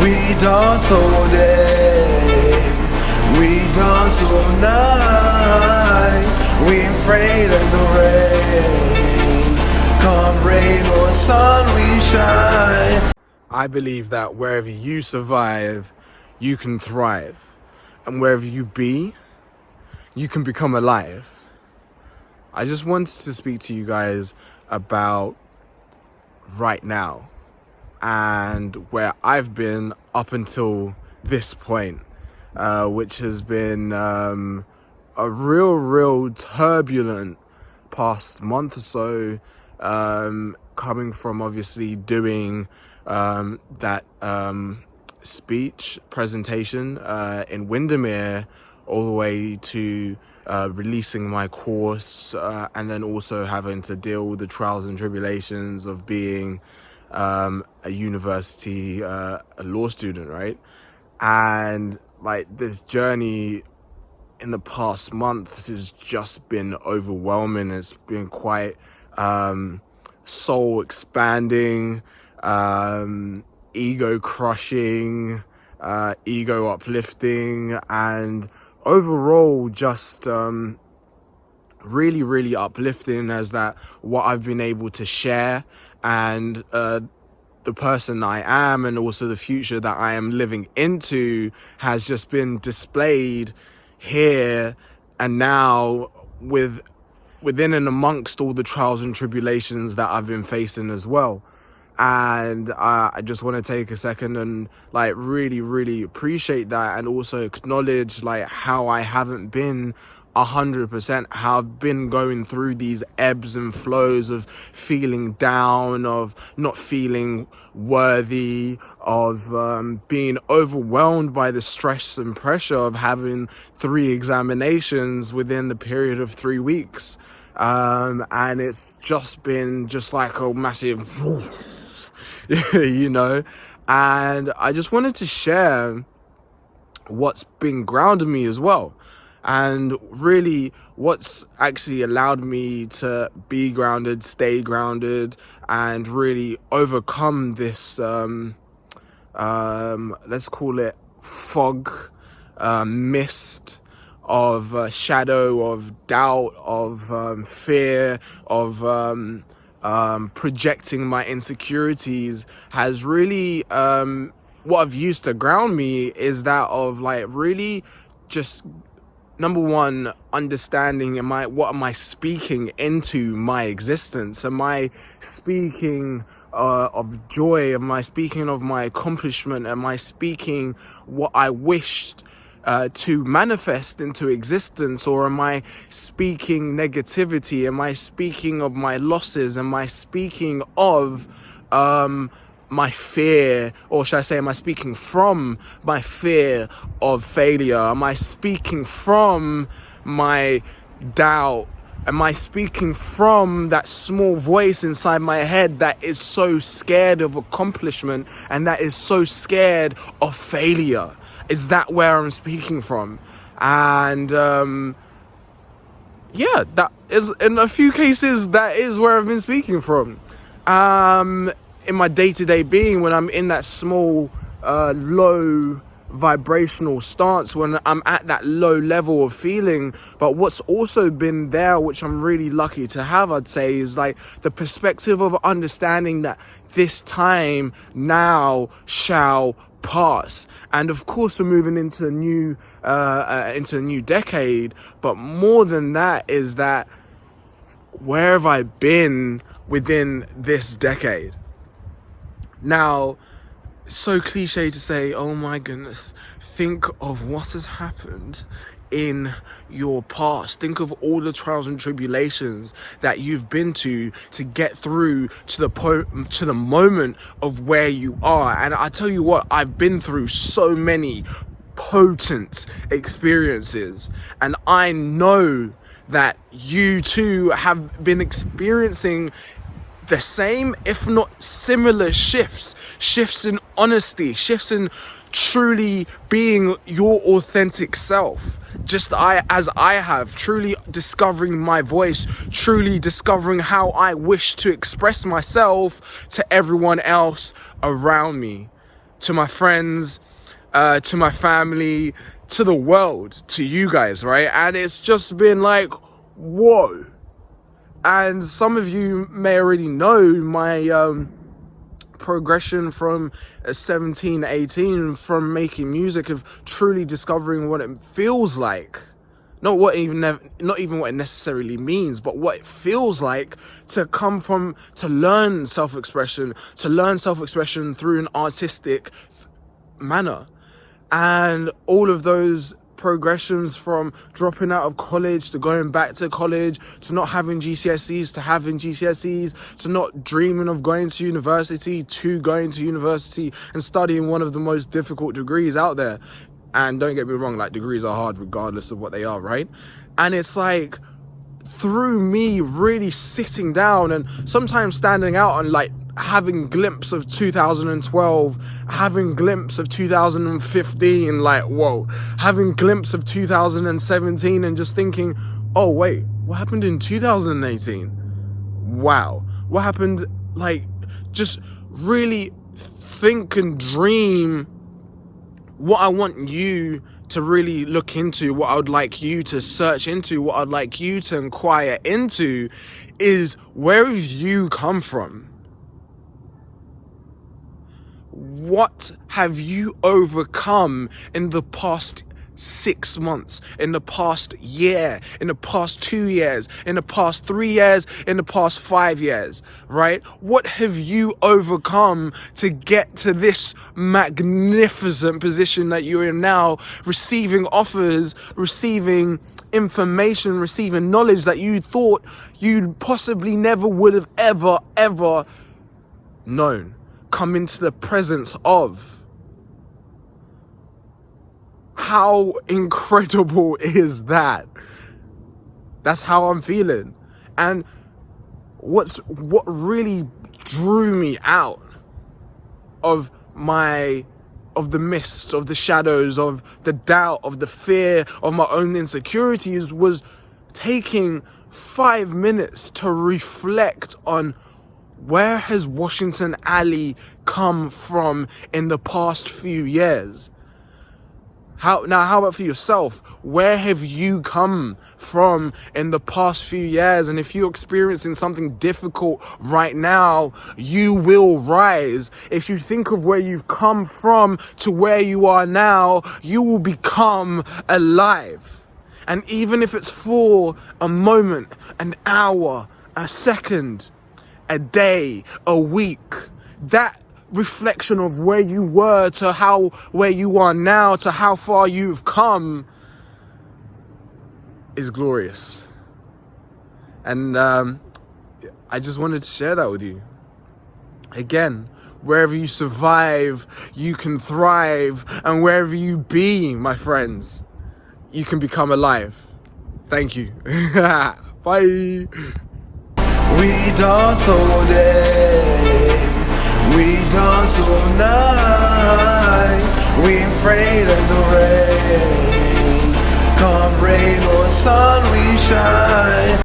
We dance all day, we dance all night. We ain't afraid of the rain. Come rain or sun, we shine. I believe that wherever you survive, you can thrive. And wherever you be, you can become alive. I just wanted to speak to you guys about right now and where I've been up until this point, which has been a real turbulent past month or so, coming from obviously doing that speech presentation in Windermere all the way to releasing my course, and then also having to deal with the trials and tribulations of being a university a law student, right? And like this journey in the past month has just been overwhelming. It's been quite soul expanding, ego crushing, ego uplifting, and overall just really uplifting as that what I've been able to share and the person I am and also the future that I am living into has just been displayed here and now within and amongst all the trials and tribulations that I've been facing as well. And I just want to take a second and like really appreciate that, and also acknowledge like how I haven't been 100%, how I've been going through these ebbs and flows of feeling down, of not feeling worthy, of being overwhelmed by the stress and pressure of having 3 examinations within the period of 3 weeks. And it's just been just like a massive you know, and I just wanted to share what's been grounding me as well, and really what's actually allowed me to be grounded, stay grounded, and really overcome this let's call it fog, mist of shadow, of doubt, of fear, of projecting my insecurities. Has really what I've used to ground me is that of like really just number one, understanding what am I speaking into my existence? Am I speaking of joy? Am I speaking of my accomplishment? Am I speaking what I wished to manifest into existence? Or am I speaking negativity? Am I speaking of my losses? Am I speaking of my fear, or should I say, am I speaking from my fear of failure? Am I speaking from my doubt? Am I speaking from that small voice inside my head that is so scared of accomplishment and that is so scared of failure? Is that where I'm speaking from? And yeah, that is, in a few cases, that is where I've been speaking from. In my day-to-day being, when I'm in that small, low vibrational stance, when I'm at that low level of feeling. But what's also been there, which I'm really lucky to have, I'd say, is like the perspective of understanding that this time now shall pass. And of course we're moving into a new decade, but more than that is that where have I been within this decade? Now, so cliche to say, oh my goodness, think of what has happened in your past. Think of all the trials and tribulations that you've been to get through to the moment of where you are. And I tell you what, I've been through so many potent experiences, and I know that you too have been experiencing the same, if not similar shifts in honesty, shifts in truly being your authentic self, just as I have, truly discovering my voice, truly discovering how I wish to express myself to everyone else around me, to my friends, to my family, to the world, to you guys, right? And it's just been like, whoa. And some of you may already know my progression from 17, 18, from making music, of truly discovering what it feels like. Not even what it necessarily means, but what it feels like to learn self-expression, through an artistic manner. And all of those progressions, from dropping out of college to going back to college, to not having GCSEs to having GCSEs, to not dreaming of going to university to going to university and studying one of the most difficult degrees out there. And don't get me wrong, like, degrees are hard regardless of what they are, right? And it's like, through me really sitting down and sometimes standing out and like having glimpse of 2012, having glimpse of 2015, like, whoa, having glimpse of 2017, and just thinking, oh wait, what happened in 2018? Wow, what happened? Like, just really think and dream what I want you to really look into, what I would like you to search into, what I'd like you to inquire into, is, where have you come from? What have you overcome in the past 6 months, in the past year, in the past 2 years, in the past 3 years, in the past 5 years, right? What have you overcome to get to this magnificent position that you're in now, receiving offers, receiving information, receiving knowledge that you thought you possibly never would have ever known, come into the presence of? How incredible is that? That's how I'm feeling. And what really drew me out of the mist, of the shadows, of the doubt, of the fear, of my own insecurities, was taking 5 minutes to reflect on, where has Washington Ali come from in the past few years? How about for yourself? Where have you come from in the past few years? And if you're experiencing something difficult right now, you will rise. If you think of where you've come from to where you are now, you will become alive. And even if it's for a moment, an hour, a second, a day, a week, that reflection of where you were to where you are now, to how far you've come, is glorious. And I just wanted to share that with you. Again, wherever you survive, you can thrive, and wherever you be, my friends, you can become alive. Thank you. Bye. We dance all day, we dance all night, we afraid of the rain, come rain or sun we shine.